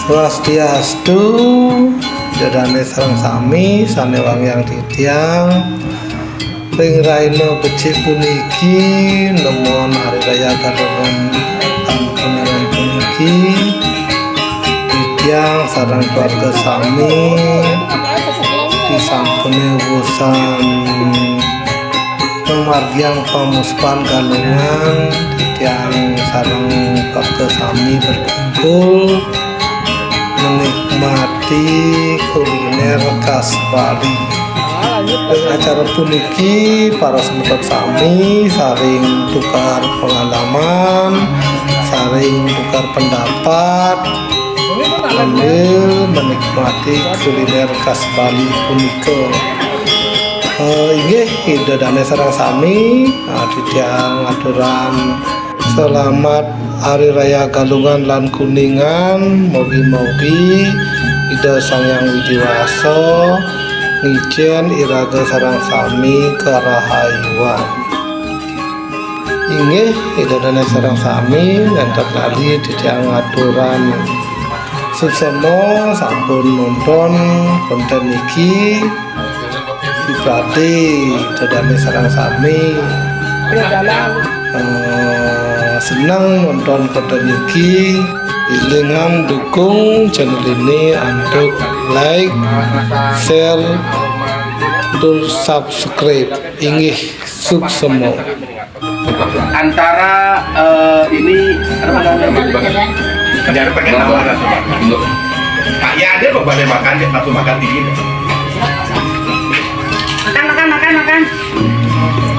Swastiastu, dadane sareng sami sanewangyang titiang ring raina becik puniki nemon hari raya Galungan lan Kuningan puniki titiang sareng keluarga sami disampune wusan pemargian pamuspan Galungan titiang sareng keluarga sami berkumpul menikmati kuliner khas Bali. Dengan acara puniki para semetot sami saring tukar pengalaman, saring tukar pendapat sambil menikmati kuliner khas Bali punika. Inggih idadane sareng sami titiang aturan selamat Hari Raya Galungan lan Kuningan, mogi-mogi Ida Sang Hyang Widiwasa ngijen iraga sareng sami karahayuan. Inggih idadane sareng sami ngantos lali titiang aturan suksema sampun nonton konten iki pribadi idadane sareng sami senang nonton konten iki, ilingan dukung channel ini untuk like, share, dan subscribe. Inggih suksema. Antara ini jangan pakai nama langsung Pak ya ada beberapa makan langsung makan tinggi.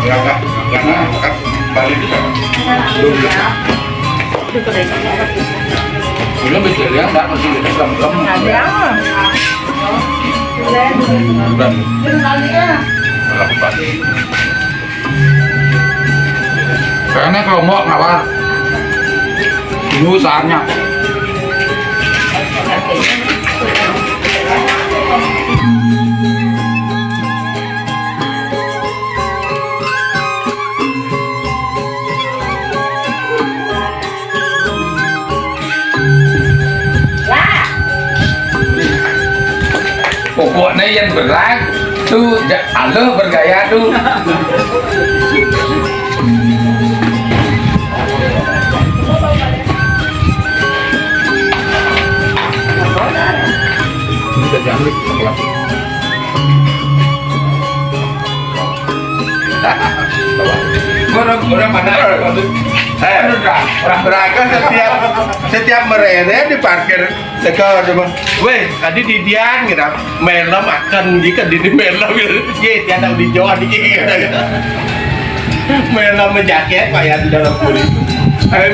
Makan. Enggak makan Bali juga. Belum bisa lihat enggak masih kita belum. Kayaknya kalau mau ngawar dulu saatnya. Pokoknya yang berat tuh Allah bergaya tuh. Kita jamlik Orang mana orang berangkat setiap merere di parkir teko coba weh tadi di Dian gitu melo makan jika di melo gitu ye tiada di Jawa di gitu melo menjaket kayak di dalam kulit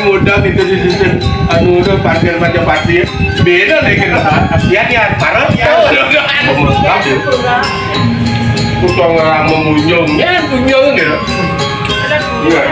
muda itu di situ anu itu parkir macam parkir beda deh gitu ya parah ya Kutong orang memunyungnya, gitu. Iya.